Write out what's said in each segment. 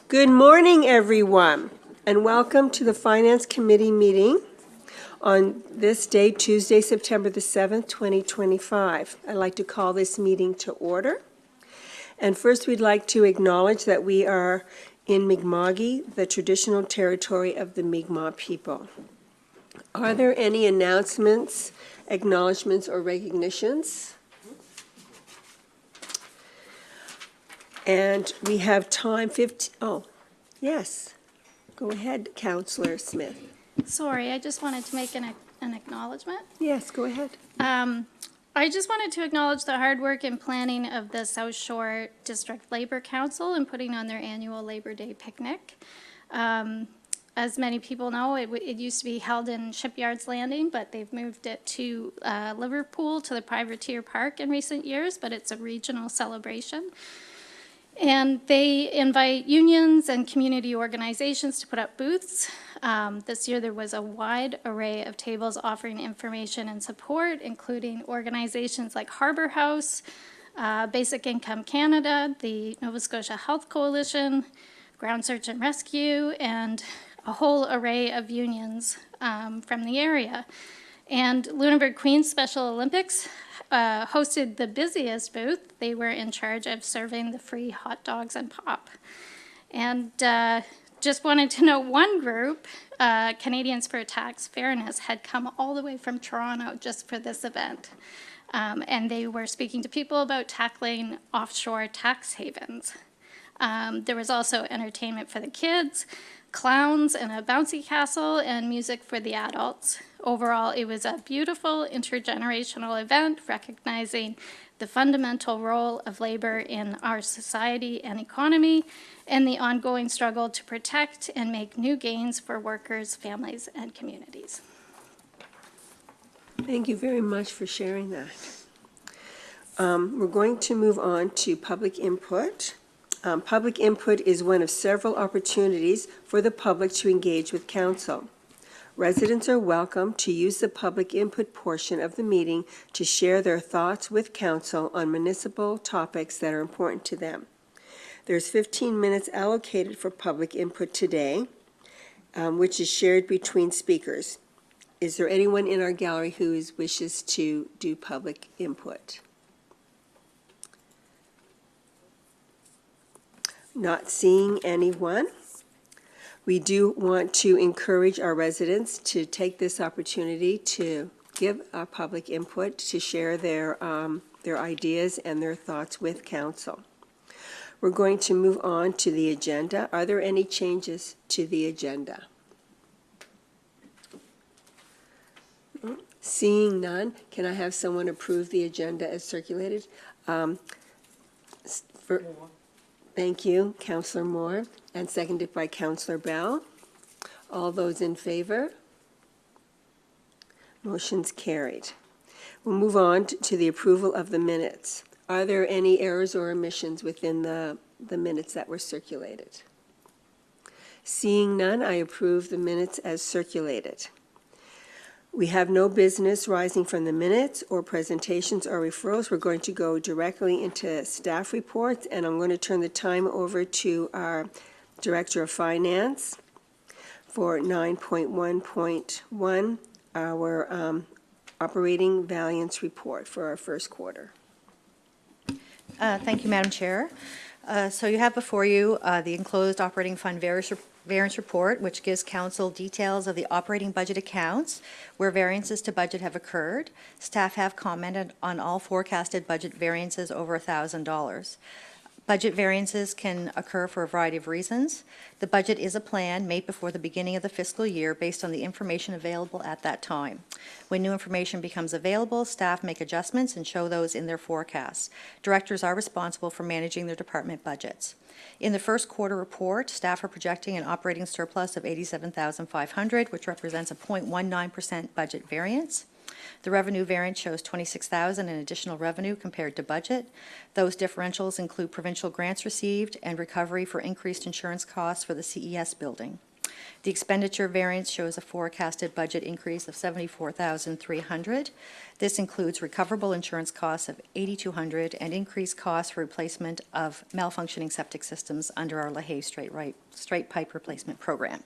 Good morning, everyone, and welcome to the Finance Committee meeting on this day, Tuesday, September the 7th, 2025. I'd like to call this meeting to order. And first, we'd like to acknowledge that we are in Mi'kma'ki, the traditional territory of the Mi'kmaq people. Are there any announcements, acknowledgements, or recognitions? And we have time, yes. Go ahead, Councillor Smith. Sorry, I just wanted to make an acknowledgement. Yes, go ahead. I just wanted to acknowledge the hard work and planning of the South Shore District Labour Council in putting on their annual Labour Day picnic. As many people know, it used to be held in Shipyards Landing, but they've moved it to Liverpool to the Privateer Park in recent years, but it's a regional celebration. And they invite unions and community organizations to put up booths. This year there was a wide array of tables offering information and support, including organizations like Harbour House, Basic Income Canada, the Nova Scotia Health Coalition, Ground Search and Rescue, and a whole array of unions from the area. And Lunenburg Queens Special Olympics hosted the busiest booth. They were in charge of serving the free hot dogs and pop. And just wanted to know one group, Canadians for Tax Fairness, had come all the way from Toronto just for this event. And they were speaking to people about tackling offshore tax havens. There was also entertainment for the kids, clowns and a bouncy castle, and music for the adults. Overall, it was a beautiful intergenerational event recognizing the fundamental role of labor in our society and economy and the ongoing struggle to protect and make new gains for workers, families, and communities. Thank you very much for sharing that. We're going to move on to public input. Public input is one of several opportunities for the public to engage with council. Residents are welcome to use the public input portion of the meeting to share their thoughts with council on municipal topics that are important to them. There's 15 minutes allocated for public input today, which is shared between speakers. Is there anyone in our gallery who wishes to do public input? Not seeing anyone. We do want to encourage our residents to take this opportunity to give public input, to share their ideas and their thoughts with council. We're going to move on to the agenda. Are there any changes to the agenda? Seeing none, can I have someone approve the agenda as circulated? Thank you, Councillor Moore, and seconded by Councillor Bell. All those in favor? Motion's carried. We'll move on to the approval of the minutes. Are there any errors or omissions within the minutes that were circulated? Seeing none, I approve the minutes as circulated. We have no business rising from the minutes or presentations or referrals. We're going to go directly into staff reports, and I'm going to turn the time over to our Director of Finance for 9.1.1, our operating variance report for our first quarter. Thank you, Madam Chair. So you have before you the enclosed operating fund variance report, which gives council details of the operating budget accounts where variances to budget have occurred. Staff have commented on all forecasted budget variances over $1,000. Budget variances can occur for a variety of reasons. The budget is a plan made before the beginning of the fiscal year based on the information available at that time. When new information becomes available, staff make adjustments and show those in their forecasts. Directors are responsible for managing their department budgets. In the first quarter report, staff are projecting an operating surplus of $87,500, which represents a 0.19% budget variance. The revenue variance shows $26,000 in additional revenue compared to budget. Those differentials include provincial grants received and recovery for increased insurance costs for the CES building. The expenditure variance shows a forecasted budget increase of $74,300. This includes recoverable insurance costs of $8,200 and increased costs for replacement of malfunctioning septic systems under our LaHaye Straight Pipe Replacement Program.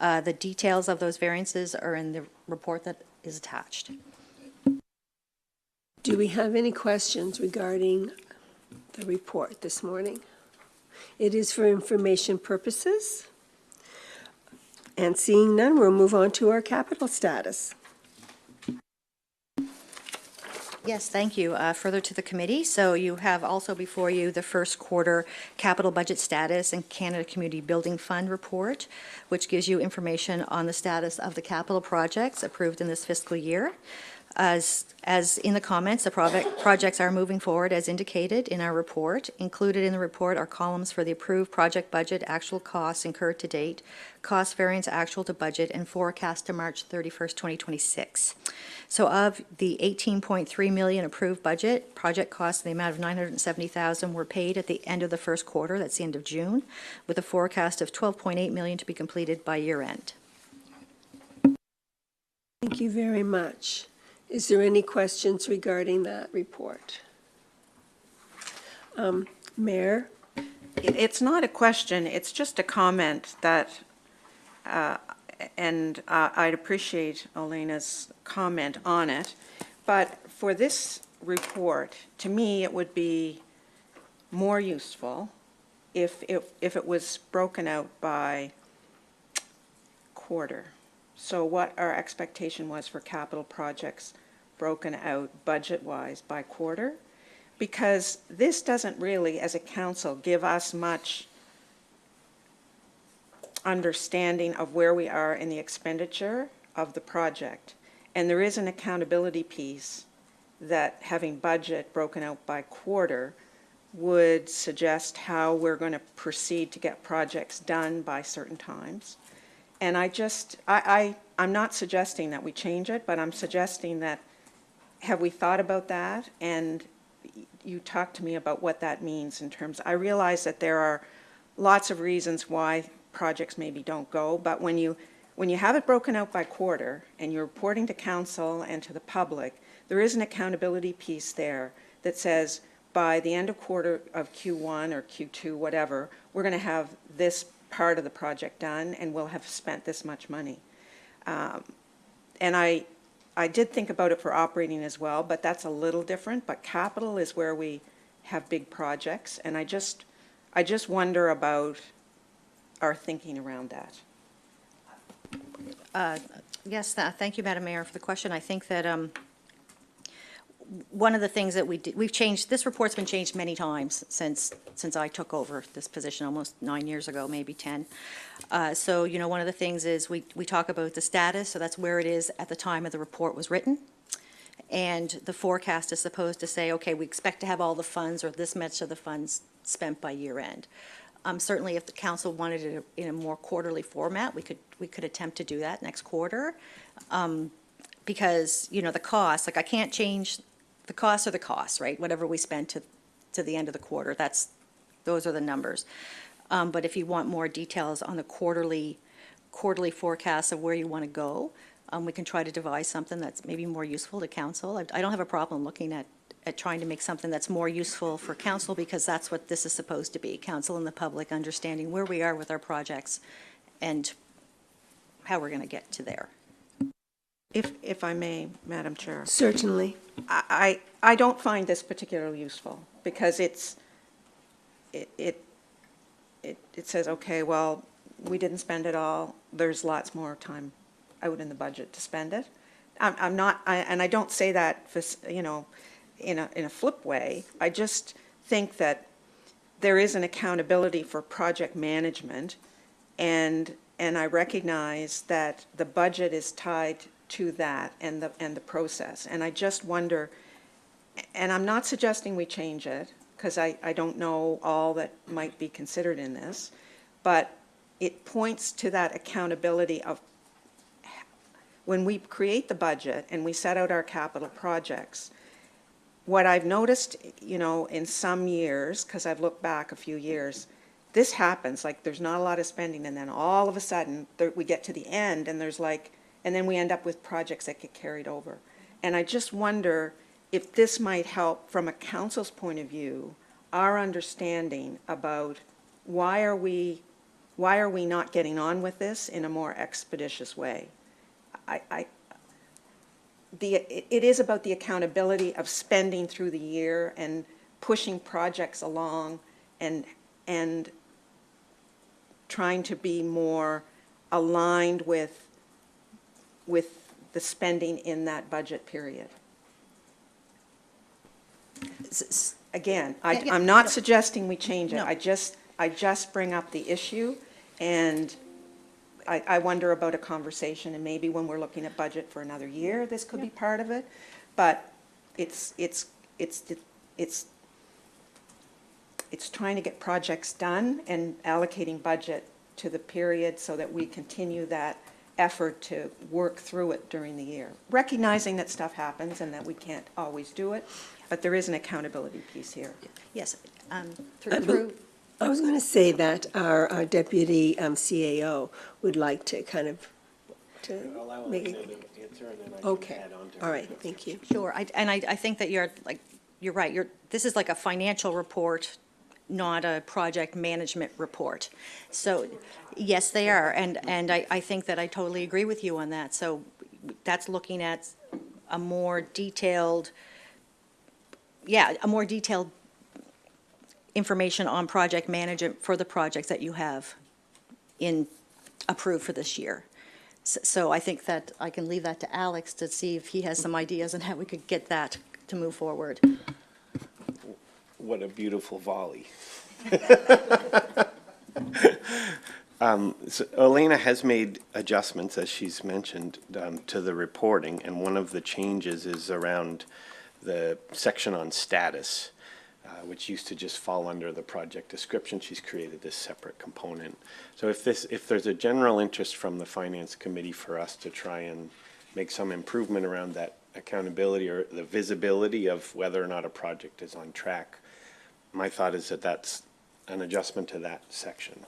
The details of those variances are in the report that is attached. Do we have any questions regarding the report this morning? It is for information purposes. And seeing none, we'll move on to our capital status. Yes, thank you. Further to the committee, so you have also before you the first quarter capital budget status and Canada Community Building Fund report, which gives you information on the status of the capital projects approved in this fiscal year. As in the comments, the projects are moving forward as indicated in our report. Included in the report are columns for the approved project budget, actual costs incurred to date, cost variance actual to budget, and forecast to March 31st, 2026. So of the $18.3 million approved budget, project costs in the amount of $970,000 were paid at the end of the first quarter, that's the end of June, with a forecast of $12.8 million to be completed by year end. Thank you very much. Is there any questions regarding that report? Mayor? It's not a question, it's just a comment that, and I'd appreciate Elena's comment on it, but for this report, to me, it would be more useful if it was broken out by quarter. So what our expectation was for capital projects broken out budget-wise by quarter, because this doesn't really, as a council, give us much understanding of where we are in the expenditure of the project. And there is an accountability piece that having budget broken out by quarter would suggest how we're going to proceed to get projects done by certain times. And I'm not suggesting that we change it, but I'm suggesting that, have we thought about that? And you talked to me about what that means in terms, I realize that there are lots of reasons why projects maybe don't go, but when you have it broken out by quarter and you're reporting to council and to the public, there is an accountability piece there that says by the end of quarter of Q1 or Q2, whatever, we're going to have this part of the project done and we'll have spent this much money. And I did think about it for operating as well, but that's a little different. But capital is where we have big projects, and I just wonder about our thinking around that. Yes, thank you, Madam Mayor, for the question. I think that one of the things that we've changed, this report's been changed many times since I took over this position almost 9 years ago, maybe 10. So, you know, one of the things is we talk about the status, so that's where it is at the time of the report was written. And the forecast is supposed to say, okay, we expect to have all the funds or this much of the funds spent by year end. Certainly if the council wanted it in a more quarterly format, we could attempt to do that next quarter. Because, you know, the costs, like I can't change, the costs are the costs, right? Whatever we spend to the end of the quarter, those are the numbers. But if you want more details on the quarterly forecasts of where you want to go, we can try to devise something that's maybe more useful to council. I don't have a problem looking at trying to make something that's more useful for council, because that's what this is supposed to be, council and the public understanding where we are with our projects and how we're going to get to there. If I may, Madam Chair. Certainly. I don't find this particularly useful because it says, okay, well, we didn't spend it all. There's lots more time out in the budget to spend it. I'm not, and I don't say that, you know, in a flip way. I just think that there is an accountability for project management, and I recognize that the budget is tied to that and the process. And I just wonder, and I'm not suggesting we change it, because I don't know all that might be considered in this, but it points to that accountability of when we create the budget and we set out our capital projects. What I've noticed, you know, in some years, because I've looked back a few years, this happens, like, there's not a lot of spending, and then all of a sudden, we get to the end, and there's like, and then we end up with projects that get carried over. And I just wonder if this might help, from a council's point of view, our understanding about why are we not getting on with this in a more expeditious way? It is about the accountability of spending through the year and pushing projects along and trying to be more aligned with the spending in that budget period. Again, I'm not suggesting we change it. No. I just bring up the issue, and I wonder about a conversation, and maybe when we're looking at budget for another year, this could be part of it. But it's trying to get projects done and allocating budget to the period so that we continue that effort to work through it during the year. Recognizing that stuff happens and that we can't always do it, but there is an accountability piece here. Yes, through, I was going to say that our deputy CAO would like to kind of, to make it. Answer and then I Okay, can add on to all it. right, thank you. sure, I think that you're right, this is like a financial report, not a project management report. So, yes, they are, and I think that I totally agree with you on that. So that's looking at a more detailed, information on project management for the projects that you have approved for this year. So I think that I can leave that to Alex to see if he has some ideas on how we could get that to move forward. What a beautiful volley. So Elena has made adjustments, as she's mentioned, to the reporting, and one of the changes is around the section on status, which used to just fall under the project description. She's created this separate component. So if there's a general interest from the Finance Committee for us to try and make some improvement around that accountability or the visibility of whether or not a project is on track, my thought is that that's an adjustment to that section.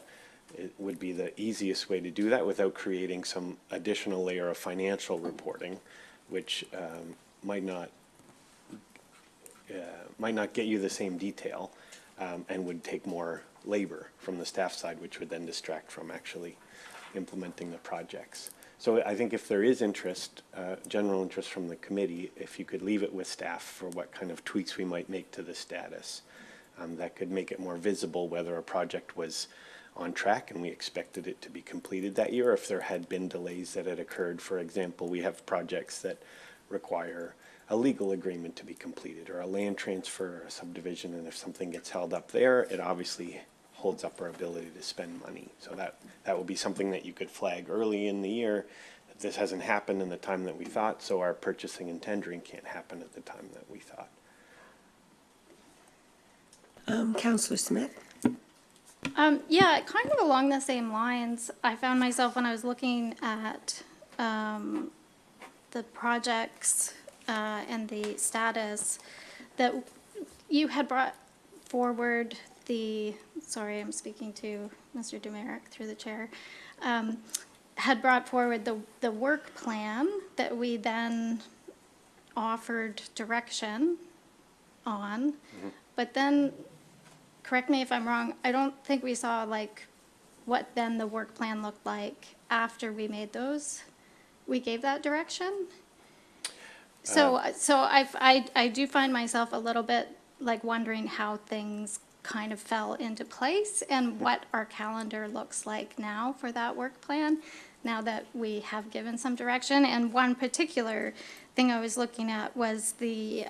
It would be the easiest way to do that without creating some additional layer of financial reporting, which might not get you the same detail and would take more labor from the staff side, which would then distract from actually implementing the projects. So I think if there is interest, general interest from the committee, if you could leave it with staff for what kind of tweaks we might make to the status, that could make it more visible whether a project was on track and we expected it to be completed that year, or if there had been delays that had occurred. For example, we have projects that require a legal agreement to be completed, or a land transfer, or a subdivision, and if something gets held up there, it obviously holds up our ability to spend money. So that would be something that you could flag early in the year, that this hasn't happened in the time that we thought, so our purchasing and tendering can't happen at the time that we thought. Councillor Smith? Yeah, kind of along the same lines, I found myself when I was looking at the projects and the status, that you had brought forward sorry, I'm speaking to Mr. Dumeric through the chair, had brought forward the work plan that we then offered direction on, but then, correct me if I'm wrong, I don't think we saw like what then the work plan looked like after we made those. We gave that direction. So I do find myself a little bit like wondering how things kind of fell into place and what our calendar looks like now for that work plan, now that we have given some direction. And one particular thing I was looking at was the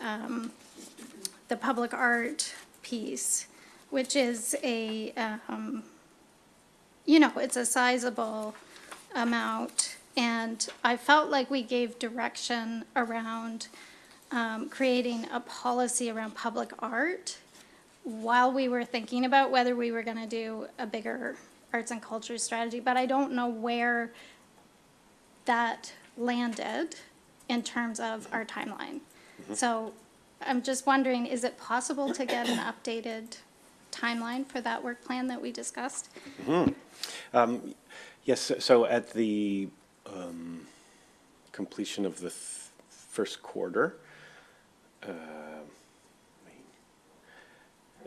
public art piece, which is it's a sizable amount. And I felt like we gave direction around creating a policy around public art while we were thinking about whether we were going to do a bigger arts and culture strategy. But I don't know where that landed in terms of our timeline. So I'm just wondering, is it possible to get an updated timeline for that work plan that we discussed? Yes, so at the completion of the first quarter,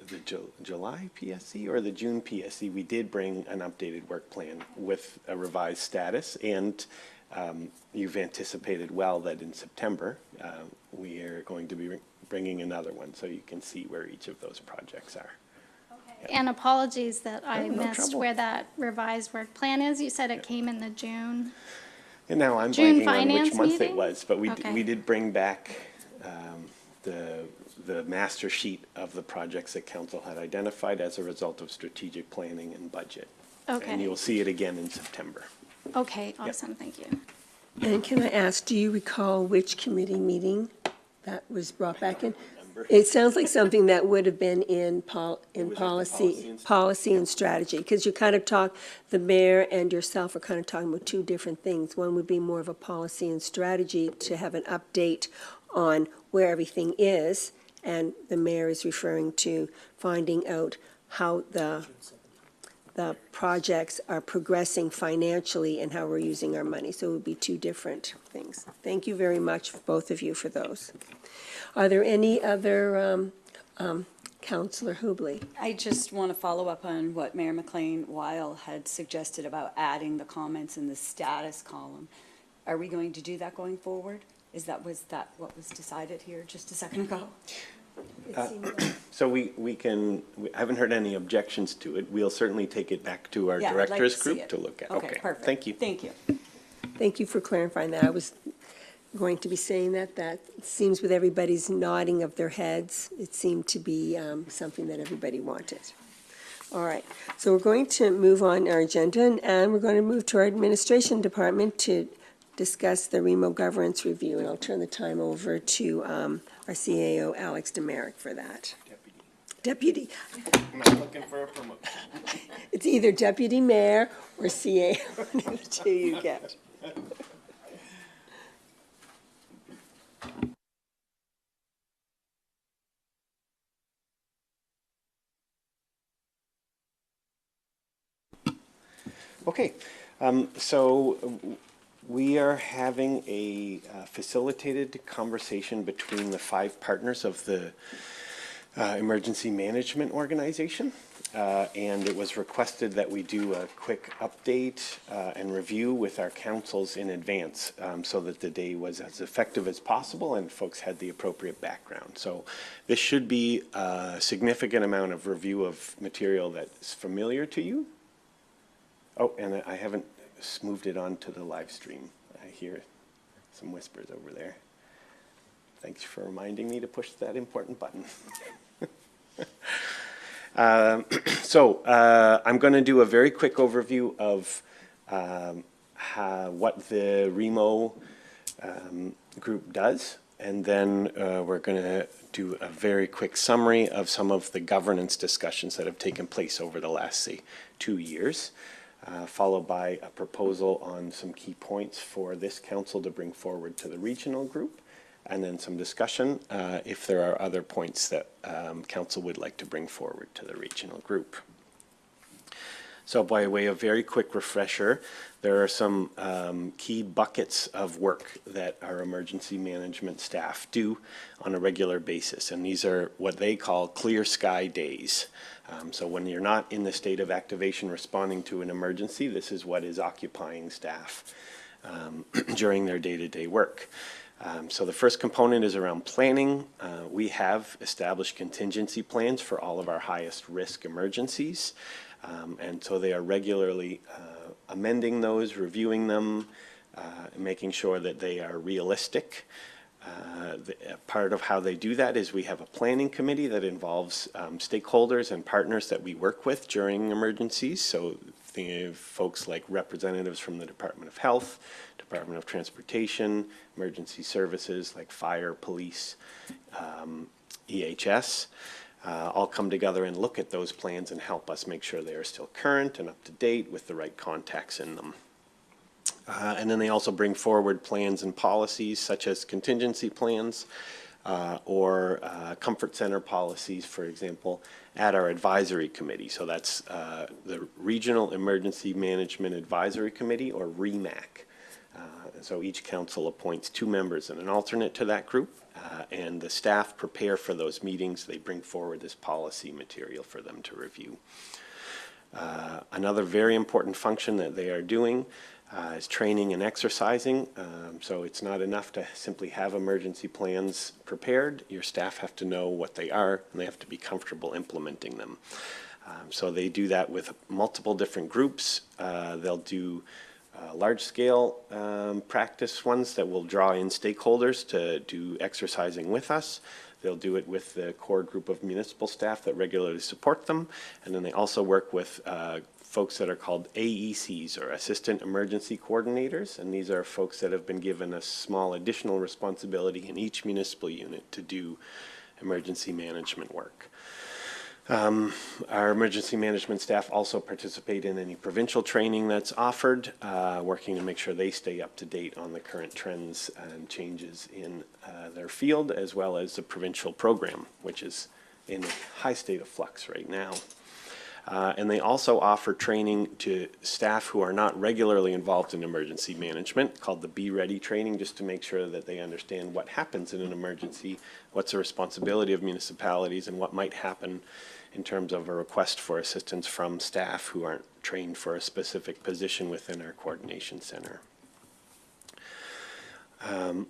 the July PSC or the June PSC, we did bring an updated work plan with a revised status, and you've anticipated well that in September we are going to be bringing another one, so you can see where each of those projects are. And apologies that I no missed trouble. where that revised work plan is. You said it came in the June. And now I'm June blanking on which finance month it meeting? was, but we Okay. we did bring back the master sheet of the projects that council had identified as a result of strategic planning and budget. And Okay. you'll see it again in September. Okay, awesome, thank you. And can I ask, do you recall which committee meeting that was brought back in? It sounds like something that would have been in policy and strategy, because you kind of talk, the mayor and yourself are kind of talking about two different things. One would be more of a policy and strategy to have an update on where everything is, and the mayor is referring to finding out how the projects are progressing financially and how we're using our money. So it would be two different things. Thank you very much, both of you, for those. Are there any other, Councillor Hubley? I just want to follow up on what Mayor McLean-Weil had suggested about adding the comments in the status column. Are we going to do that going forward? Was that what was decided here just a second ago? So we haven't heard any objections to it. We'll certainly take it back to our Yeah, I'd like directors to see group it. to look at. Okay, perfect. Thank you. Thank you. Thank you for clarifying that. I was going to be saying that it seems with everybody's nodding of their heads, it seemed to be something that everybody wanted. All right, so we're going to move on our agenda, and we're going to move to our administration department to discuss the Remo governance review, and I'll turn the time over to our CAO, Alex Demerick, for that. Deputy. I'm not looking for a promotion. It's either deputy mayor or CAO, one of the two you get. Okay, so we are having a facilitated conversation between the 5 partners of the Emergency Management Organization, and it was requested that we do a quick update and review with our councils in advance so that the day was as effective as possible and folks had the appropriate background. So this should be a significant amount of review of material that's familiar to you. Oh, and I haven't moved it on to the live stream. I hear some whispers over there. Thanks for reminding me to push that important button. I'm going to do a very quick overview of what the Remo group does, and then we're going to do a very quick summary of some of the governance discussions that have taken place over the last, say, 2 years. Followed by a proposal on some key points for this council to bring forward to the regional group, and then some discussion if there are other points that council would like to bring forward to the regional group. So by way of very quick refresher, there are some key buckets of work that our emergency management staff do on a regular basis, and these are what they call clear sky days. So when you're not in the state of activation responding to an emergency, this is what is occupying staff during their day-to-day work. So the first component is around planning. We have established contingency plans for all of our highest risk emergencies. And so they are regularly amending those, reviewing them, making sure that they are realistic. Part of how they do that is we have a planning committee that involves stakeholders and partners that we work with during emergencies. So folks like representatives from the Department of Health, Department of Transportation, emergency services like fire, police, EHS, all come together and look at those plans and help us make sure they are still current and up to date with the right contacts in them. And then they also bring forward plans and policies such as contingency plans or comfort center policies, for example, at our advisory committee. So that's the Regional Emergency Management Advisory Committee, or REMAC. So each council appoints 2 members and an alternate to that group, and the staff prepare for those meetings. They bring forward this policy material for them to review. Another very important function that they are doing is training and exercising. So it's not enough to simply have emergency plans prepared. Your staff have to know what they are, and they have to be comfortable implementing them. So they do that with multiple different groups. They'll do large-scale practice ones that will draw in stakeholders to do exercising with us. They'll do it with the core group of municipal staff that regularly support them. And then they also work with folks that are called AECs, or Assistant Emergency Coordinators. And these are folks that have been given a small additional responsibility in each municipal unit to do emergency management work. Our emergency management staff also participate in any provincial training that's offered, working to make sure they stay up to date on the current trends and changes in their field, as well as the provincial program, which is in a high state of flux right now. And they also offer training to staff who are not regularly involved in emergency management, called the Be Ready training, just to make sure that they understand what happens in an emergency, what's the responsibility of municipalities, and what might happen in terms of a request for assistance from staff who aren't trained for a specific position within our coordination center.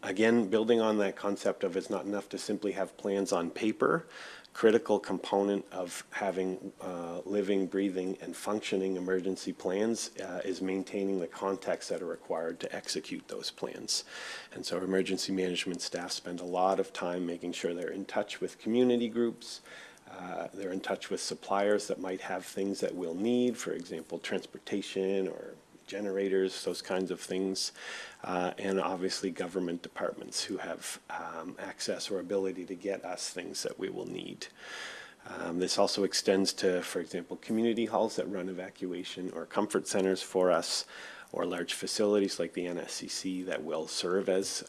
Again, building on that concept of it's not enough to simply have plans on paper. Critical component of having living, breathing, and functioning emergency plans is maintaining the contacts that are required to execute those plans. And so emergency management staff spend a lot of time making sure they're in touch with community groups. They're in touch with suppliers that might have things that we'll need, for example, transportation or generators, those kinds of things, and obviously government departments who have access or ability to get us things that we will need. This also extends to, for example, community halls that run evacuation, or comfort centers for us, or large facilities like the NSCC that will serve as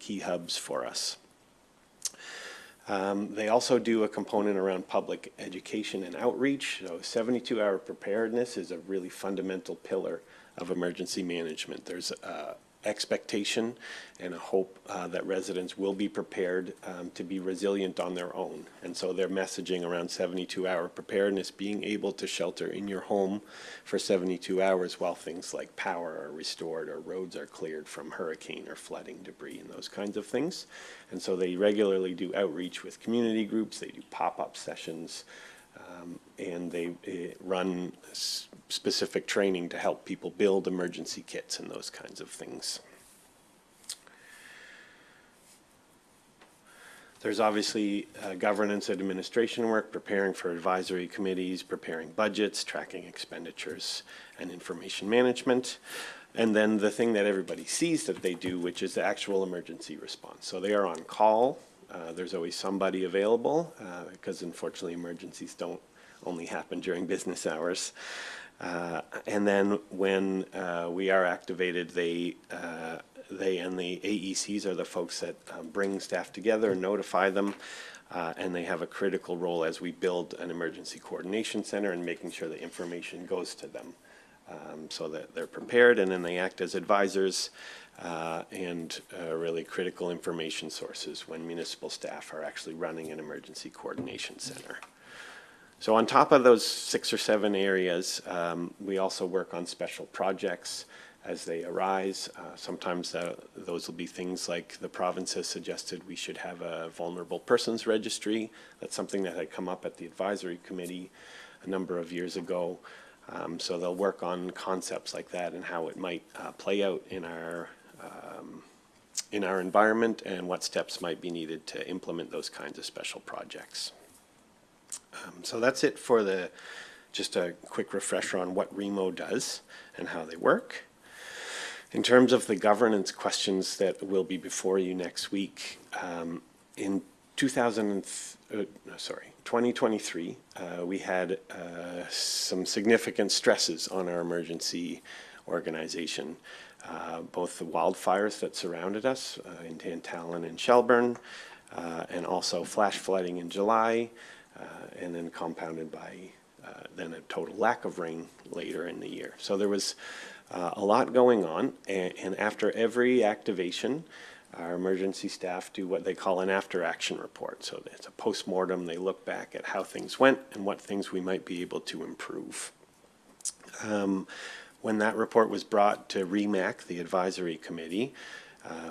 key hubs for us. They also do a component around public education and outreach. So 72-hour preparedness is a really fundamental pillar of emergency management. There's expectation and a hope that residents will be prepared to be resilient on their own. And so their messaging around 72-hour preparedness, being able to shelter in your home for 72 hours while things like power are restored or roads are cleared from hurricane or flooding debris and those kinds of things. And so they regularly do outreach with community groups. They do pop-up sessions, and they run specific training to help people build emergency kits and those kinds of things. There's obviously governance and administration work, preparing for advisory committees, preparing budgets, tracking expenditures, and information management. And then the thing that everybody sees that they do, which is the actual emergency response. So they are on call. There's always somebody available, because unfortunately emergencies don't only happen during business hours. And then when we are activated, they and the AECs are the folks that bring staff together and notify them, and they have a critical role as we build an emergency coordination center and making sure the information goes to them so that they're prepared, and then they act as advisors and really critical information sources when municipal staff are actually running an emergency coordination center. So on top of those 6 or 7 areas, we also work on special projects as they arise. Sometimes those will be things like the province has suggested we should have a vulnerable persons registry. That's something that had come up at the advisory committee a number of years ago. So they'll work on concepts like that and how it might play out in our environment and what steps might be needed to implement those kinds of special projects. So that's it for just a quick refresher on what REMO does and how they work. In terms of the governance questions that will be before you next week, in 2023, we had some significant stresses on our emergency organization. Both the wildfires that surrounded us in Tantallon and Shelburne, and also flash flooding in July, and then compounded by then a total lack of rain later in the year. So there was a lot going on, and after every activation, our emergency staff do what they call an after-action report. So it's a post-mortem. They look back at how things went and what things we might be able to improve. When that report was brought to REMAC, the advisory committee,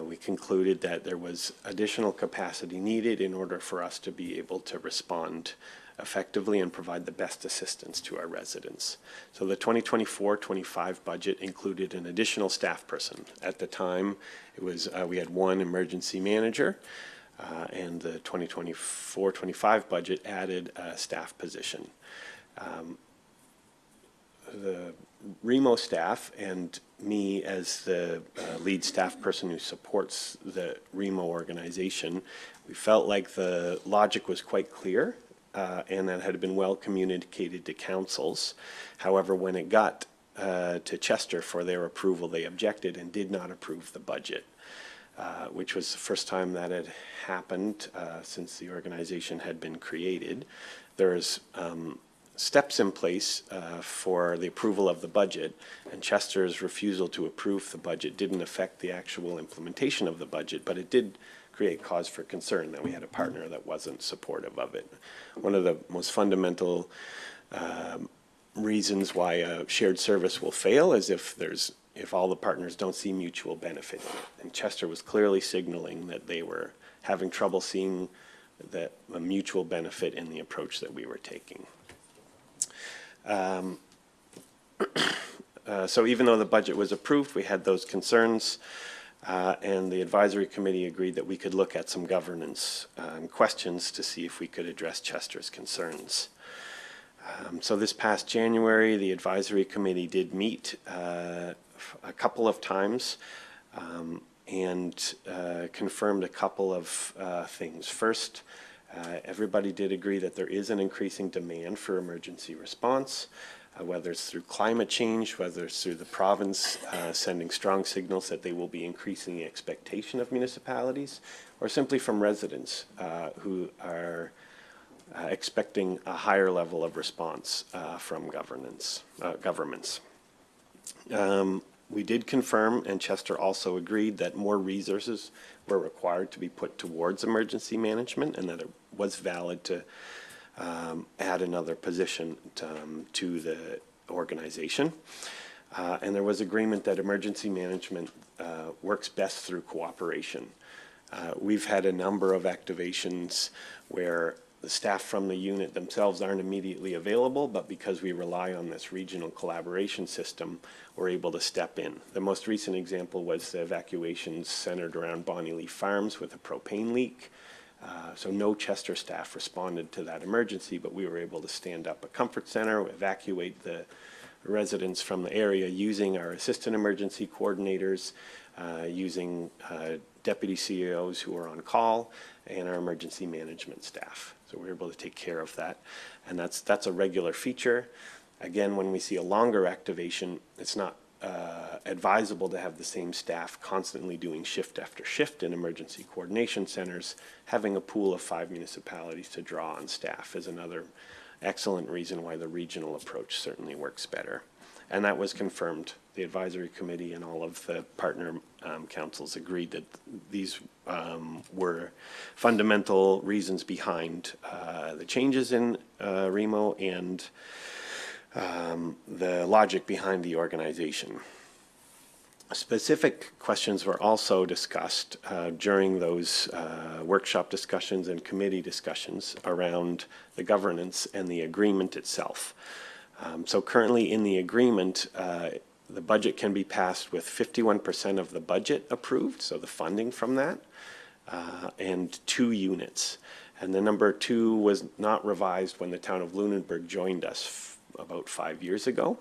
we concluded that there was additional capacity needed in order for us to be able to respond effectively and provide the best assistance to our residents. So the 2024-25 budget included an additional staff person. At the time, it was we had one emergency manager, and the 2024-25 budget added a staff position. The REMO staff and me as the lead staff person who supports the REMO organization, we felt like the logic was quite clear and that had been well communicated to councils. However, when it got to Chester for their approval, they objected and did not approve the budget, which was the first time that had happened since the organization had been created. There's steps in place for the approval of the budget, and Chester's refusal to approve the budget didn't affect the actual implementation of the budget, but it did create cause for concern that we had a partner that wasn't supportive of it. One of the most fundamental reasons why a shared service will fail is if all the partners don't see mutual benefit in it. And Chester was clearly signaling that they were having trouble seeing a mutual benefit in the approach that we were taking. So even though the budget was approved, we had those concerns, and the advisory committee agreed that we could look at some governance questions to see if we could address Chester's concerns. So this past January, the advisory committee did meet a couple of times and confirmed a couple of things. First, everybody did agree that there is an increasing demand for emergency response, whether it's through climate change, whether it's through the province sending strong signals that they will be increasing the expectation of municipalities, or simply from residents who are expecting a higher level of response from governments. We did confirm, and Chester also agreed, that more resources were required to be put towards emergency management, and that it was valid to add another position to the organization. And there was agreement that emergency management works best through cooperation. We've had a number of activations where the staff from the unit themselves aren't immediately available, but because we rely on this regional collaboration system, we're able to step in. The most recent example was the evacuations centered around Bonnie Leaf Farms with a propane leak. So no Chester staff responded to that emergency, but we were able to stand up a comfort center, evacuate the residents from the area using our assistant emergency coordinators, using deputy CEOs who are on call, and our emergency management staff. So we were able to take care of that. And that's a regular feature. Again, when we see a longer activation, it's not advisable to have the same staff constantly doing shift after shift in emergency coordination centers. Having a pool of 5 municipalities to draw on staff is another excellent reason why the regional approach certainly works better. And that was confirmed. The advisory committee and all of the partner councils agreed that these were fundamental reasons behind the changes in REMO and the logic behind the organization. Specific questions were also discussed during those workshop discussions and committee discussions around the governance and the agreement itself. So currently in the agreement, the budget can be passed with 51% of the budget approved, so the funding from that, and 2 units. And the number 2 was not revised when the town of Lunenburg joined us about 5 years ago.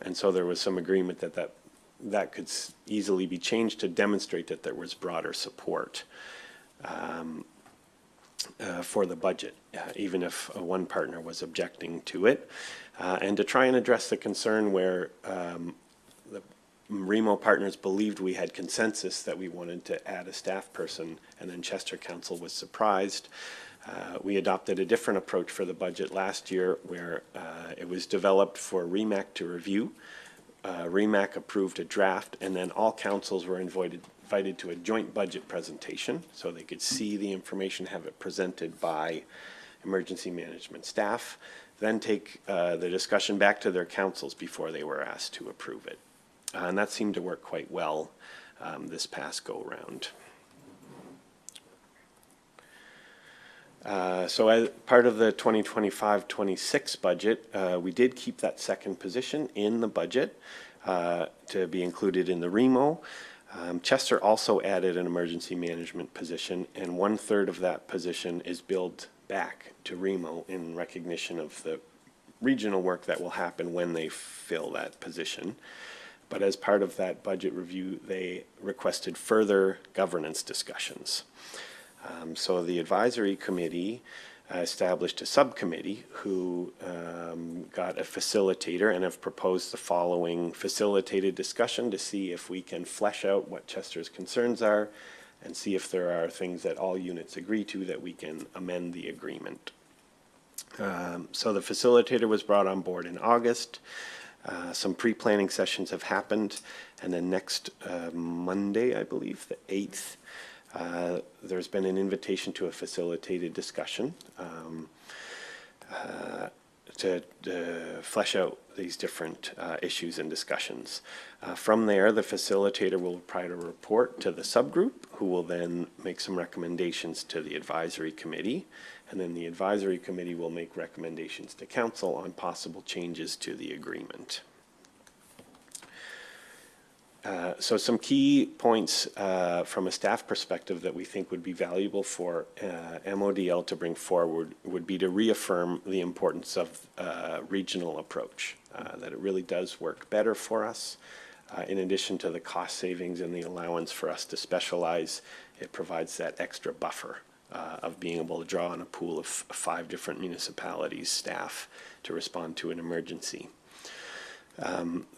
And so there was some agreement that could easily be changed to demonstrate that there was broader support for the budget, even if one partner was objecting to it, and to try and address the concern where Remo Partners believed we had consensus that we wanted to add a staff person, and then Chester Council was surprised. We adopted a different approach for the budget last year, where it was developed for REMAC to review. REMAC approved a draft, and then all councils were invited to a joint budget presentation so they could see the information, have it presented by emergency management staff, then take the discussion back to their councils before they were asked to approve it. And that seemed to work quite well this past go-round. So as part of the 2025-26 budget, we did keep that second position in the budget to be included in the REMO. Chester also added an emergency management position, and 1/3 of that position is billed back to REMO in recognition of the regional work that will happen when they fill that position. But as part of that budget review, they requested further governance discussions. So the advisory committee established a subcommittee who got a facilitator and have proposed the following facilitated discussion to see if we can flesh out what Chester's concerns are and see if there are things that all units agree to that we can amend the agreement. So the facilitator was brought on board in August. Some pre-planning sessions have happened, and then next Monday, I believe, the 8th, there's been an invitation to a facilitated discussion to flesh out these different issues and discussions. From there, the facilitator will provide a report to the subgroup, who will then make some recommendations to the advisory committee, and then the advisory committee will make recommendations to council on possible changes to the agreement. So some key points from a staff perspective that we think would be valuable for MODL to bring forward would be to reaffirm the importance of regional approach, that it really does work better for us. In addition to the cost savings and the allowance for us to specialize, it provides that extra buffer of being able to draw on a pool of 5 different municipalities' staff to respond to an emergency.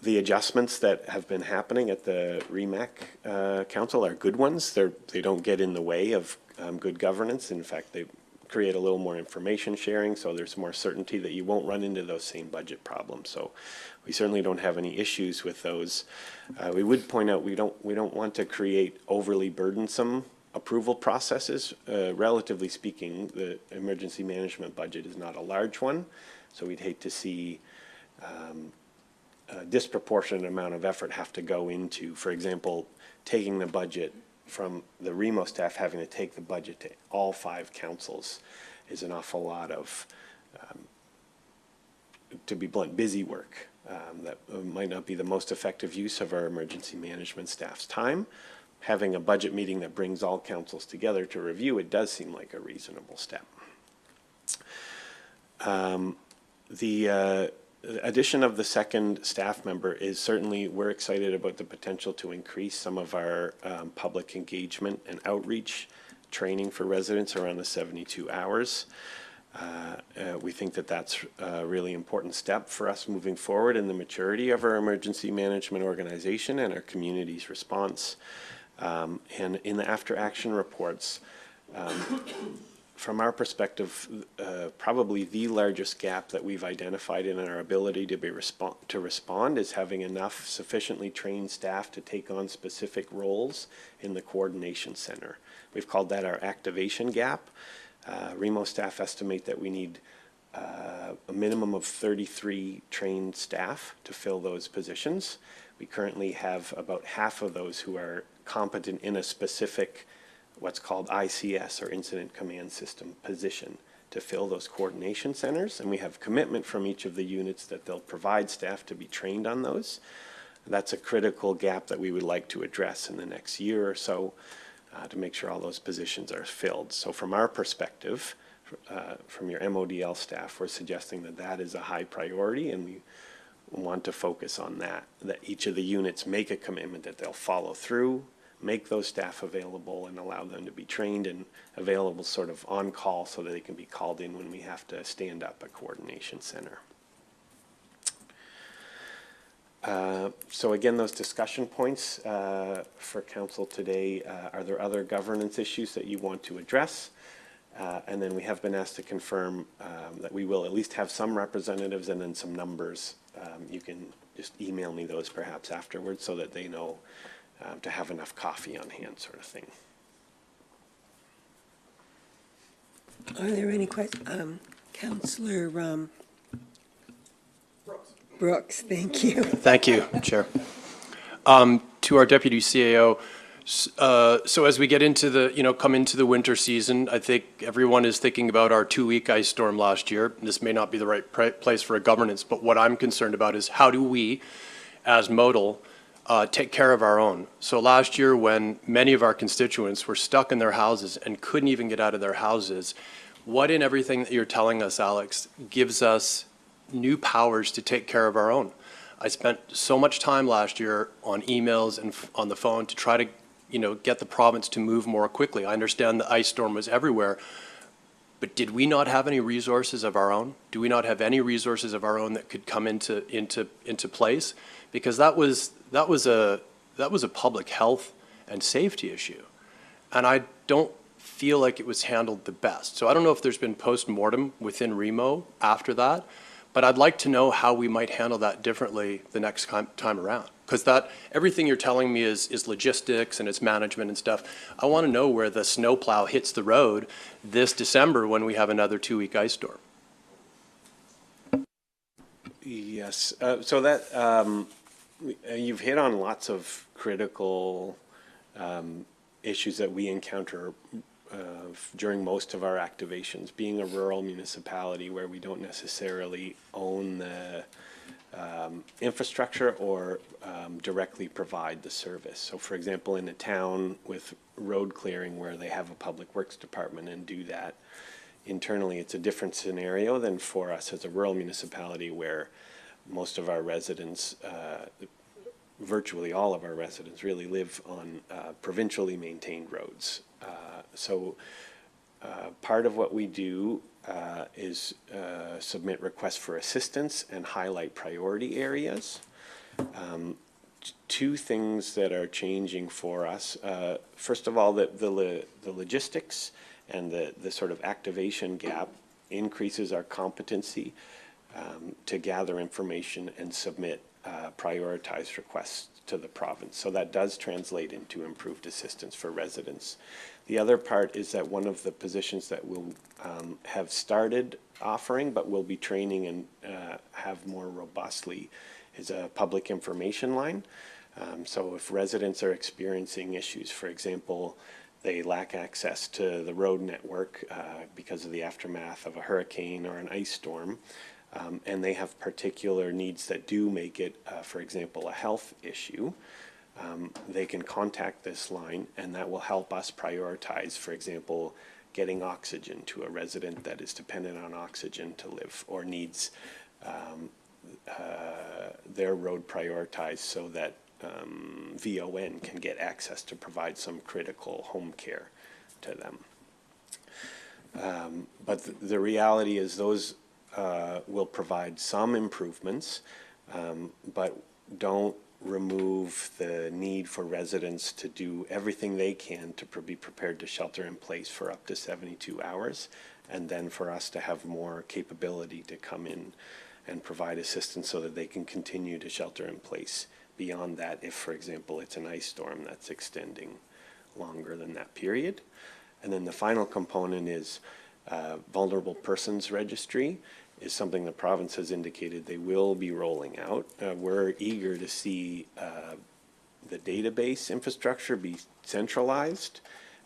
The adjustments that have been happening at the REMAC Council are good ones. They don't get in the way of good governance. In fact, they create a little more information sharing, so there's more certainty that you won't run into those same budget problems. So we certainly don't have any issues with those. We would point out we don't want to create overly burdensome approval processes. Relatively speaking, the emergency management budget is not a large one, so we'd hate to see a disproportionate amount of effort have to go into, for example, taking the budget from the REMO staff, having to take the budget to all 5 councils is an awful lot of, to be blunt, busy work that might not be the most effective use of our emergency management staff's time. Having a budget meeting that brings all councils together to review it does seem like a reasonable step. The addition of the second staff member is certainly, we're excited about the potential to increase some of our public engagement and outreach training for residents around the 72 hours. We think that that's a really important step for us moving forward in the maturity of our emergency management organization and our community's response. And in the after action reports, from our perspective, probably the largest gap that we've identified in our ability to respond is having enough sufficiently trained staff to take on specific roles in the coordination center. We've called that our activation gap. REMO staff estimate that we need a minimum of 33 trained staff to fill those positions. We currently have about half of those who are competent in a specific what's called ICS, or Incident Command System, position to fill those coordination centers, and we have commitment from each of the units that they'll provide staff to be trained on those. That's a critical gap that we would like to address in the next year or so to make sure all those positions are filled. So from our perspective, from your MODL staff, we're suggesting that that is a high priority, and we want to focus on that each of the units make a commitment that they'll follow through, make those staff available, and allow them to be trained and available sort of on call so that they can be called in when we have to stand up a coordination center. So again, those discussion points for council today, are there other governance issues that you want to address? And then we have been asked to confirm that we will at least have some representatives and then some numbers. You can just email me those perhaps afterwards so that they know to have enough coffee on hand, sort of thing. Are there any questions? Councillor Brooks, thank you. Thank you, Chair. To our Deputy CAO, so as we get into the, come into the winter season, I think everyone is thinking about our 2-week ice storm last year. This may not be the right place for a governance, but what I'm concerned about is how do we, as Modal, take care of our own? So last year, when many of our constituents were stuck in their houses and couldn't even get out of their houses, what in everything that you're telling us, Alex, gives us new powers to take care of our own? I spent so much time last year on emails and on the phone to try to, get the province to move more quickly. I understand the ice storm was everywhere, but did we not have any resources of our own? Do we not have any resources of our own that could come into place? Because that was a public health and safety issue, and I don't feel like it was handled the best. So I don't know if there's been post-mortem within Remo after that, but I'd like to know how we might handle that differently the next time around. Because everything you're telling me is logistics and it's management and stuff. I want to know where the snowplow hits the road this December when we have another 2-week ice storm. Yes, so that you've hit on lots of critical issues that we encounter during most of our activations. Being a rural municipality where we don't necessarily own the infrastructure or directly provide the service. So for example, in a town with road clearing where they have a public works department and do that internally, it's a different scenario than for us as a rural municipality where most of our residents, virtually all of our residents, really live on provincially maintained roads. So part of what we do is submit requests for assistance and highlight priority areas. Two things that are changing for us. First of all, the logistics and the sort of activation gap increases our competency to gather information and submit prioritized requests to the province. So that does translate into improved assistance for residents. The other part is that one of the positions that we'll have started offering, but we'll be training and have more robustly, is a public information line. So if residents are experiencing issues, for example, they lack access to the road network because of the aftermath of a hurricane or an ice storm, and they have particular needs that do make it, for example, a health issue, they can contact this line and that will help us prioritize, for example, getting oxygen to a resident that is dependent on oxygen to live or needs their road prioritized so that VON can get access to provide some critical home care to them. But the reality is those will provide some improvements, but don't remove the need for residents to do everything they can to be prepared to shelter in place for up to 72 hours, and then for us to have more capability to come in and provide assistance so that they can continue to shelter in place beyond that if, for example, it's an ice storm that's extending longer than that period. And then the final component is vulnerable persons registry is something the province has indicated they will be rolling out. We're eager to see the database infrastructure be centralized,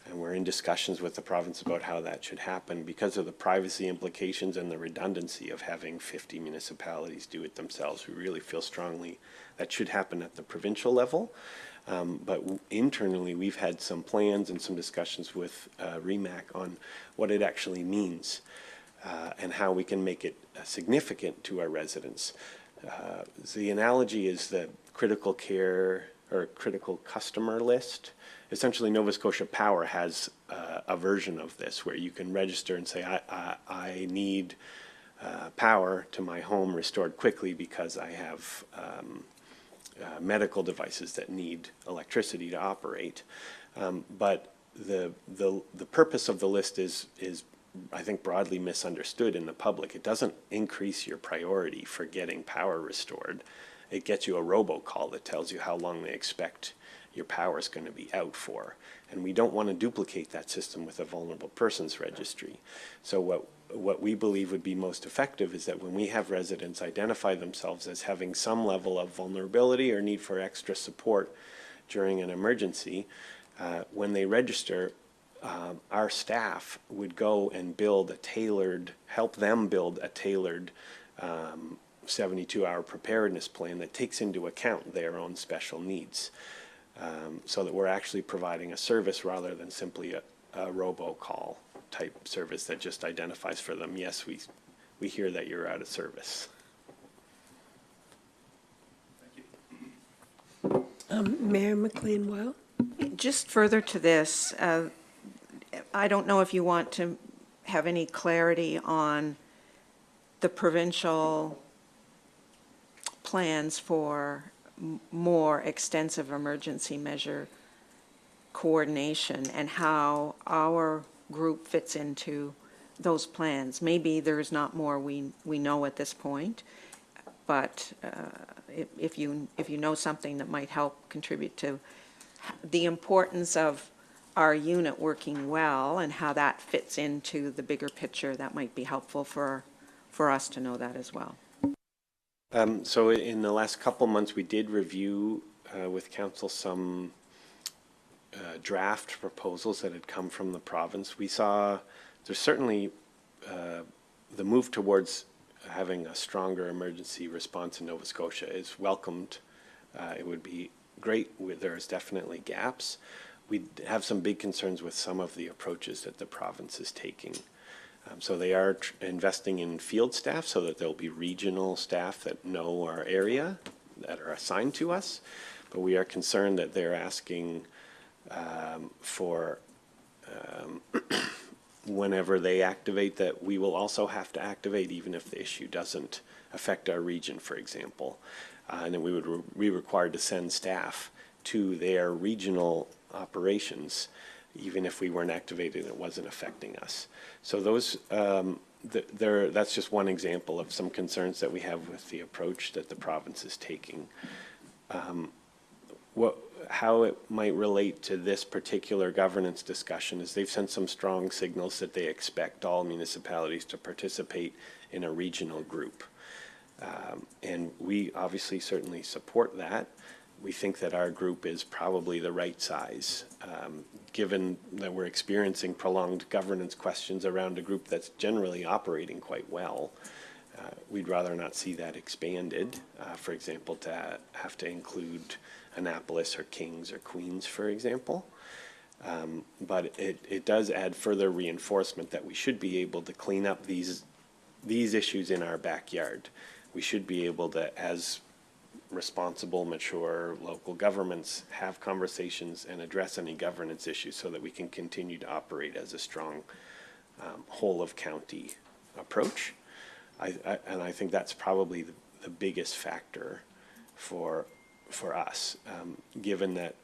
and we're in discussions with the province about how that should happen because of the privacy implications and the redundancy of having 50 municipalities do it themselves. We really feel strongly that should happen at the provincial level. But internally, we've had some plans and some discussions with REMAC on what it actually means and how we can make it significant to our residents. The analogy is the critical care or critical customer list. Essentially, Nova Scotia Power has a version of this where you can register and say, I need power to my home restored quickly because I have medical devices that need electricity to operate. But the purpose of the list is I think broadly misunderstood in the public. It doesn't increase your priority for getting power restored. It gets you a robocall that tells you how long they expect your power is going to be out for. And we don't want to duplicate that system with a vulnerable persons registry. So what we believe would be most effective is that when we have residents identify themselves as having some level of vulnerability or need for extra support during an emergency, when they register, our staff would go and help them build a tailored 72-hour preparedness plan that takes into account their own special needs, so that we're actually providing a service rather than simply a robocall type service that just identifies for them, yes, we hear that you're out of service. Mayor McLean Weil? Just further to this, I don't know if you want to have any clarity on the provincial plans for more extensive emergency measure coordination and how our group fits into those plans. Maybe there's not more we know at this point, but if you know something that might help contribute to the importance of our unit working well and how that fits into the bigger picture, that might be helpful for us to know that as well. So in the last couple months, we did review with council some draft proposals that had come from the province. We saw there's certainly the move towards having a stronger emergency response in Nova Scotia is welcomed. It would be great. There's definitely gaps. We have some big concerns with some of the approaches that the province is taking. So they are investing in field staff so that there'll be regional staff that know our area that are assigned to us. But we are concerned that they're asking for whenever they activate that we will also have to activate even if the issue doesn't affect our region, for example. And then we would be required to send staff to their regional operations even if we weren't activated and it wasn't affecting us. So those, that's just one example of some concerns that we have with the approach that the province is taking. How it might relate to this particular governance discussion is they've sent some strong signals that they expect all municipalities to participate in a regional group. And we obviously certainly support that. We think that our group is probably the right size, given that we're experiencing prolonged governance questions around a group that's generally operating quite well. We'd rather not see that expanded, for example, to have to include Annapolis or Kings or Queens, for example. But it does add further reinforcement that we should be able to clean up these issues in our backyard. We should be able to, as responsible, mature local governments, have conversations and address any governance issues so that we can continue to operate as a strong whole of county approach. And I think that's probably the biggest factor for us, given that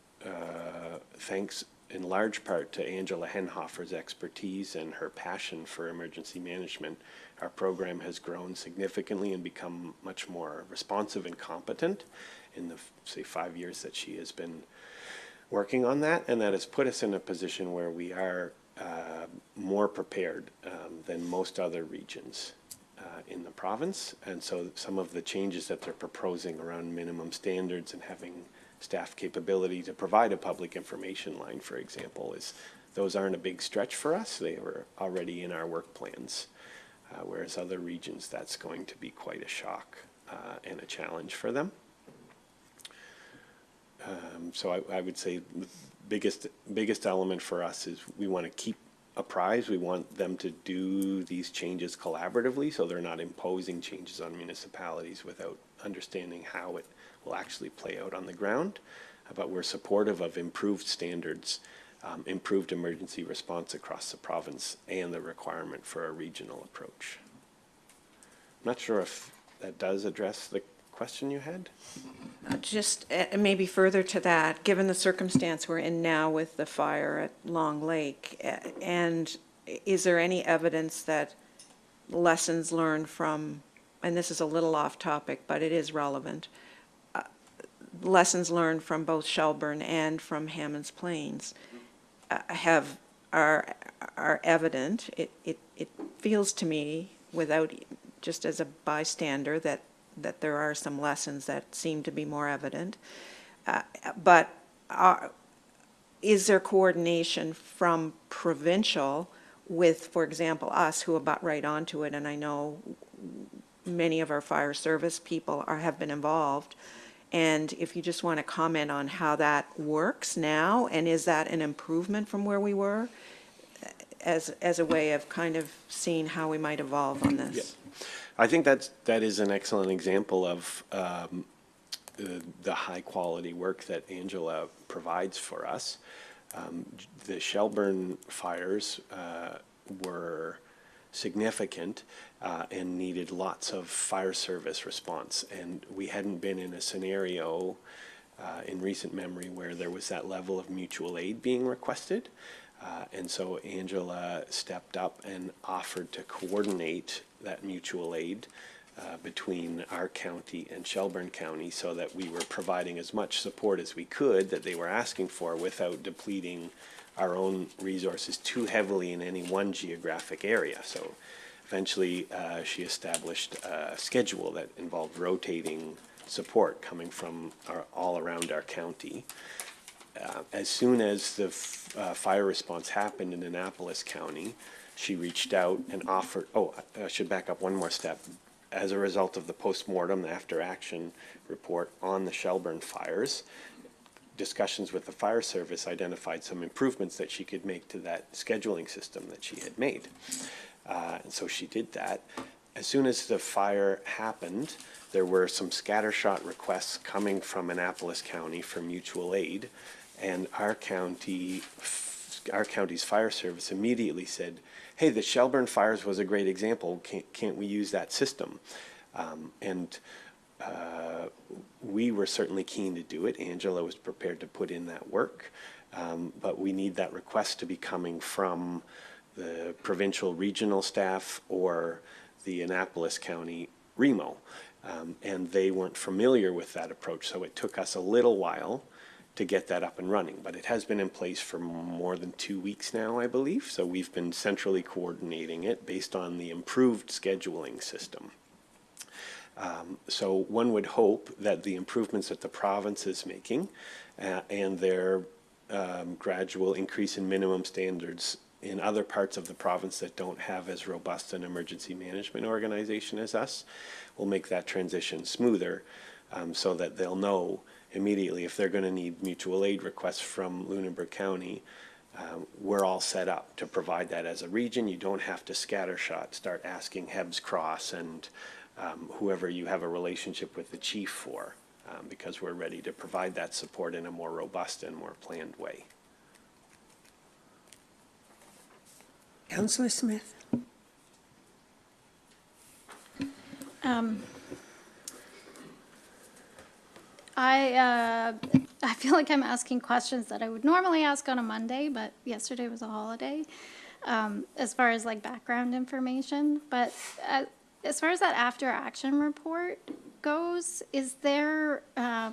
thanks in large part to Angela Henhofer's expertise and her passion for emergency management, our program has grown significantly and become much more responsive and competent in the, say, 5 years that she has been working on that. And that has put us in a position where we are more prepared than most other regions in the province. And so some of the changes that they're proposing around minimum standards and having staff capability to provide a public information line, for example, those aren't a big stretch for us. They were already in our work plans, whereas other regions, that's going to be quite a shock and a challenge for them. So I would say the biggest element for us is we want to keep apprised. We want them to do these changes collaboratively, so they're not imposing changes on municipalities without understanding how it will actually play out on the ground. But we're supportive of improved standards, improved emergency response across the province, and the requirement for a regional approach. I'm not sure if that does address question you had? Just maybe further to that, given the circumstance we're in now with the fire at Long Lake, and is there any evidence that lessons learned from, and this is a little off topic, but it is relevant, lessons learned from both Shelburne and from Hammonds Plains are evident? It feels to me, without, just as a bystander, that there are some lessons that seem to be more evident. But is there coordination from provincial with, for example, us who abut right onto it? And I know many of our fire service people have been involved. And if you just want to comment on how that works now, and is that an improvement from where we were, as a way of kind of seeing how we might evolve on this? Yeah. I think that is an excellent example of the high quality work that Angela provides for us. The Shelburne fires were significant and needed lots of fire service response, and we hadn't been in a scenario in recent memory where there was that level of mutual aid being requested. And so Angela stepped up and offered to coordinate that mutual aid between our county and Shelburne County, so that we were providing as much support as we could that they were asking for without depleting our own resources too heavily in any one geographic area. So eventually she established a schedule that involved rotating support coming from all around our county. As soon as the fire response happened in Annapolis County, she reached out and offered, I should back up one more step. As a result of the postmortem, the after action report on the Shelburne fires, discussions with the fire service identified some improvements that she could make to that scheduling system that she had made. And so she did that. As soon as the fire happened, there were some scattershot requests coming from Annapolis County for mutual aid, and our county's fire service immediately said, hey, the Shelburne fires was a great example. Can't we use that system? We were certainly keen to do it. Angela was prepared to put in that work, but we need that request to be coming from the provincial regional staff or the Annapolis County REMO. And they weren't familiar with that approach, so it took us a little while to get that up and running. But it has been in place for more than 2 weeks now, I believe, so we've been centrally coordinating it based on the improved scheduling system. So one would hope that the improvements that the province is making and their gradual increase in minimum standards in other parts of the province that don't have as robust an emergency management organization as us will make that transition smoother, so that they'll know immediately if they're going to need mutual aid requests from Lunenburg County. We're all set up to provide that as a region. You don't have to scattershot start asking Hebbs Cross and whoever you have a relationship with the chief for, because we're ready to provide that support in a more robust and more planned way. Councillor Smith. I feel like I'm asking questions that I would normally ask on a Monday, but yesterday was a holiday, as far as like background information. But as far as that after action report goes, is there, are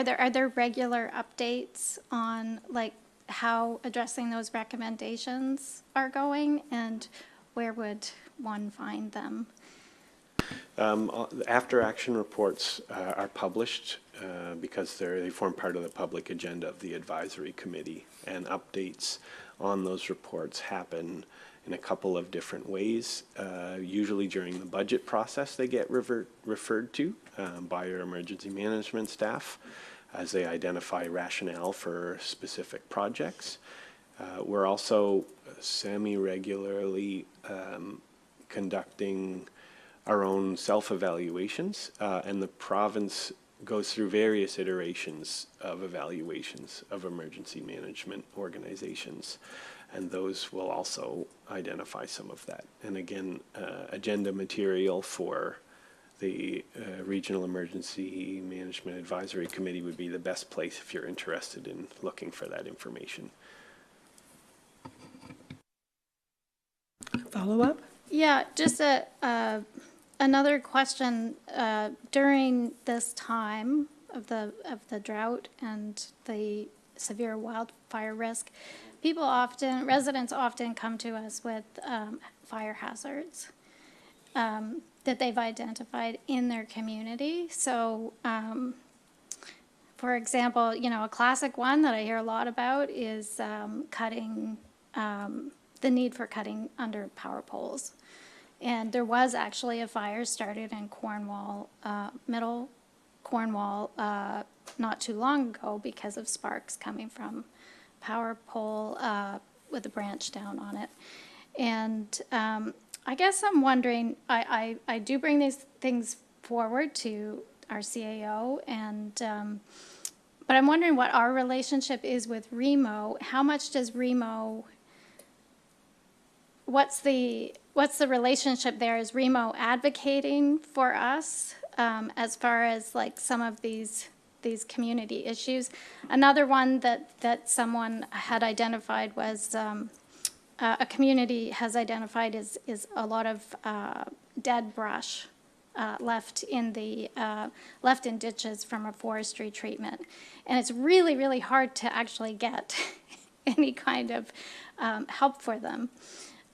there regular updates on like how addressing those recommendations are going, and where would one find them? After action reports are published because they form part of the public agenda of the advisory committee, and updates on those reports happen in a couple of different ways. Usually during the budget process they get referred to by your emergency management staff as they identify rationale for specific projects. We're also semi-regularly conducting our own self-evaluations, and the province goes through various iterations of evaluations of emergency management organizations, and those will also identify some of that. And again, agenda material for the Regional Emergency Management Advisory Committee would be the best place if you're interested in looking for that information. Follow up? Yeah, just another question. During this time of the drought and the severe wildfire risk, residents often come to us with fire hazards that they've identified in their community. So, for example, a classic one that I hear a lot about is cutting, the need for cutting under power poles. And there was actually a fire started in Cornwall, Middle Cornwall, not too long ago because of sparks coming from power pole with a branch down on it. And I guess I'm wondering, I do bring these things forward to our CAO, and but I'm wondering what our relationship is with REMO. How much does REMO, what's the relationship there? Is REMO advocating for us as far as like some of these community issues? Another one that someone had identified was a community has identified is a lot of dead brush left in ditches from a forestry treatment, and it's really, really hard to actually get any kind of help for them.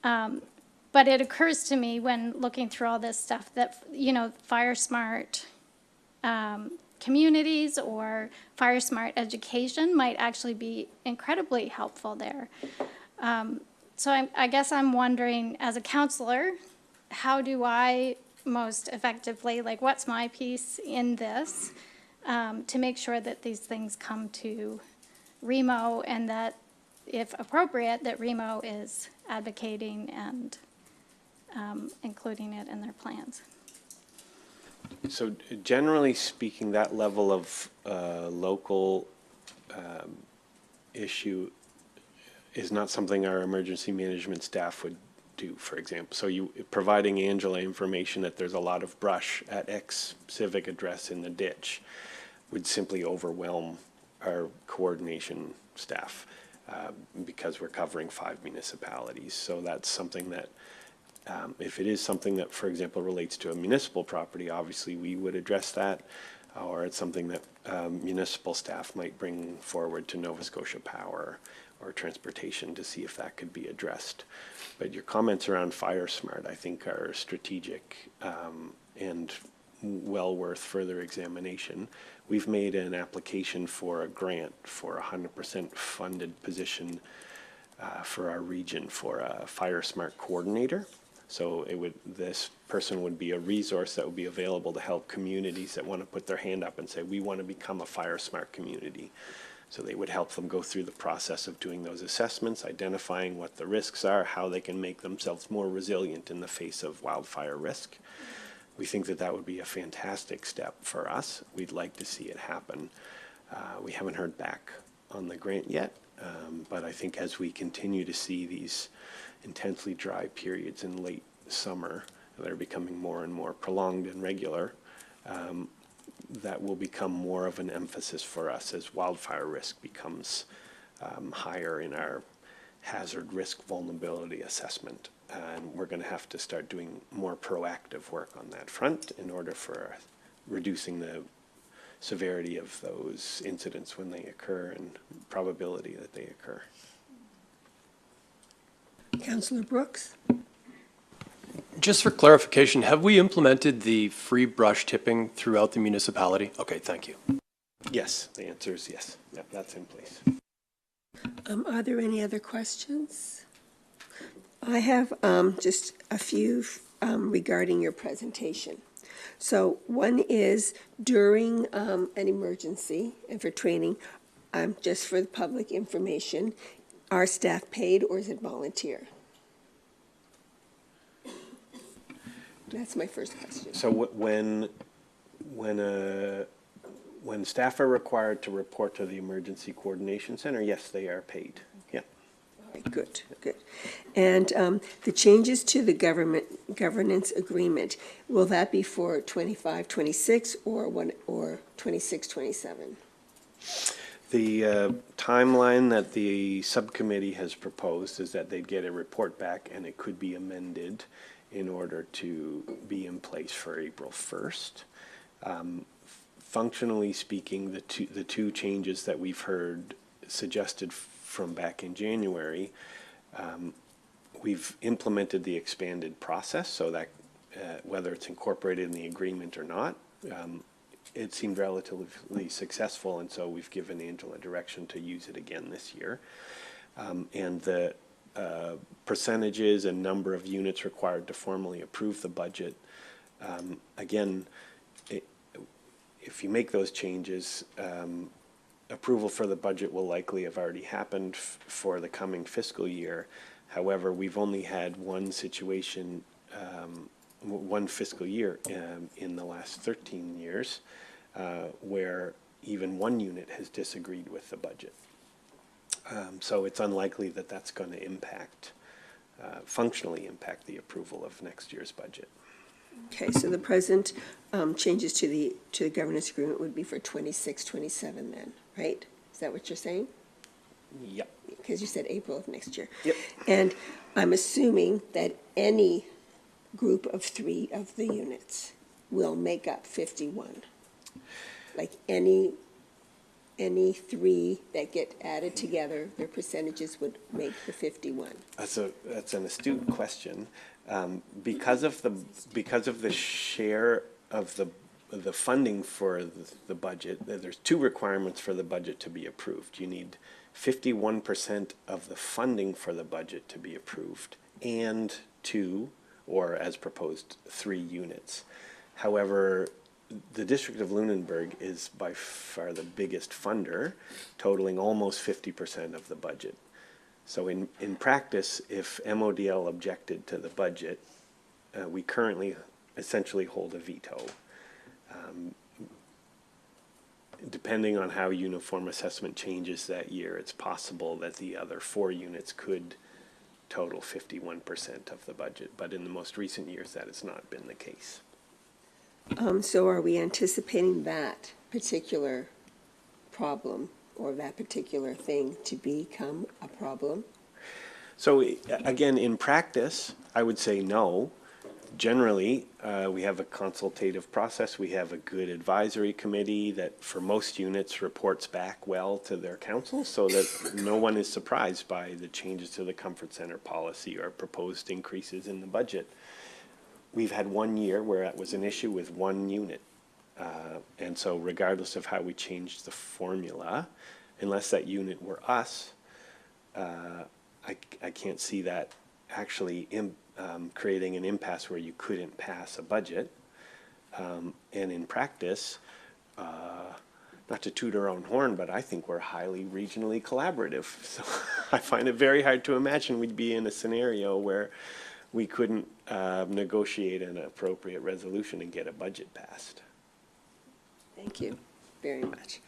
But it occurs to me when looking through all this stuff that fire smart communities or fire smart education might actually be incredibly helpful there. So I guess I'm wondering, as a counselor, how do I most effectively, like what's my piece in this to make sure that these things come to REMO, and that, if appropriate, that REMO is advocating and including it in their plans? So generally speaking, that level of local issue is not something our emergency management staff would do, for example. So providing Angela information that there's a lot of brush at X civic address in the ditch would simply overwhelm our coordination staff because we're covering 5 municipalities. So that's something that if it is something that, for example, relates to a municipal property, obviously we would address that, or it's something that municipal staff might bring forward to Nova Scotia Power or Transportation to see if that could be addressed. But your comments around Fire Smart, I think, are strategic and well worth further examination. We've made an application for a grant for a 100% funded position for our region for a Fire Smart coordinator. So this person would be a resource that would be available to help communities that want to put their hand up and say, we want to become a Fire Smart community. So they would help them go through the process of doing those assessments, identifying what the risks are, how they can make themselves more resilient in the face of wildfire risk. We think that that would be a fantastic step for us. We'd like to see it happen. We haven't heard back on the grant yet, but I think as we continue to see these intensely dry periods in late summer that are becoming more and more prolonged and regular, that will become more of an emphasis for us as wildfire risk becomes higher in our hazard risk vulnerability assessment. And we're going to have to start doing more proactive work on that front in order for reducing the severity of those incidents when they occur and probability that they occur. Councillor Brooks? Just for clarification, have we implemented the free brush tipping throughout the municipality? Okay, thank you. Yes, the answer is yes. Yep, that's in place. Are there any other questions? I have just a few regarding your presentation. So one is during an emergency and for training, just for the public information, are staff paid or is it volunteer? That's my first question. So when staff are required to report to the Emergency Coordination Center, yes, they are paid. Yeah. All Good, good. And the changes to the governance agreement, will that be for 25, 26, or 26, 27? The timeline that the subcommittee has proposed is that they'd get a report back and it could be amended in order to be in place for April 1st. Functionally speaking, the two changes that we've heard suggested from back in January, we've implemented the expanded process so that whether it's incorporated in the agreement or not, it seemed relatively successful, and so we've given Angela direction to use it again this year. And the percentages and number of units required to formally approve the budget, again, if you make those changes, approval for the budget will likely have already happened for the coming fiscal year. However, we've only had one situation, one fiscal year in the last 13 years where even one unit has disagreed with the budget. So it's unlikely that that's going to impact, functionally impact the approval of next year's budget. Okay, so the present changes to the governance agreement would be for 26, 27 then, right? Is that what you're saying? Yep. Because you said April of next year. Yep. And I'm assuming that any group of 3 of the units will make up 51. Like any 3 that get added together, their percentages would make the 51. That's an astute question. Because of the share of the funding for the budget, there's 2 requirements for the budget to be approved. You need 51% of the funding for the budget to be approved, and 2, or as proposed, 3 units. However, the District of Lunenburg is by far the biggest funder, totaling almost 50% of the budget. So in practice, if MODL objected to the budget, we currently essentially hold a veto. Depending on how uniform assessment changes that year, it's possible that the other 4 units could total 51% of the budget. But in the most recent years, that has not been the case. So are we anticipating that particular problem or that particular thing to become a problem? So again, in practice, I would say no. Generally, we have a consultative process. We have a good advisory committee that for most units reports back well to their council so that no one is surprised by the changes to the comfort center policy or proposed increases in the budget. We've had 1 year where that was an issue with 1 unit. And so regardless of how we changed the formula, unless that unit were us, I can't see that actually creating an impasse where you couldn't pass a budget. And in practice, not to toot our own horn, but I think we're highly regionally collaborative. So I find it very hard to imagine we'd be in a scenario where we couldn't negotiate an appropriate resolution and get a budget passed. Thank you very much.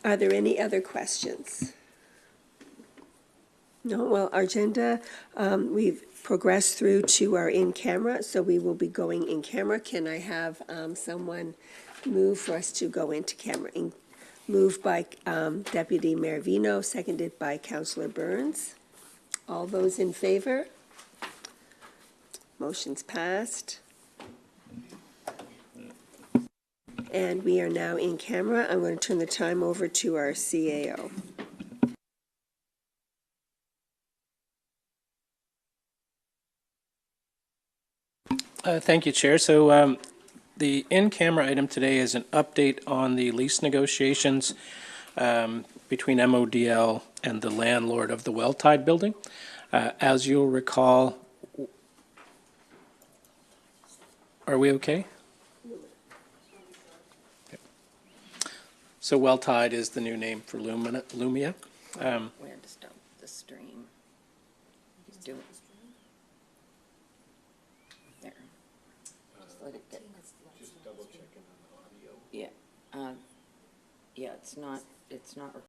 Are there any other questions? No, well, our agenda, we've progressed through to our in-camera, so we will be going in camera. Can I have someone move for us to go into camera? Moved by Deputy Mayor Vino, seconded by Councillor Burns. All those in favor? Motion's passed. And we are now in camera. I'm going to turn the time over to our CAO. Thank you, Chair. So the in-camera item today is an update on the lease negotiations between MODL and the landlord of the Welltide building. As you'll recall, are we okay? Okay. So Welltide is the new name for Lumia. We had to stop the stream. He's doing. There. Just let it get. Just double checking on the audio. Yeah. Yeah, it's not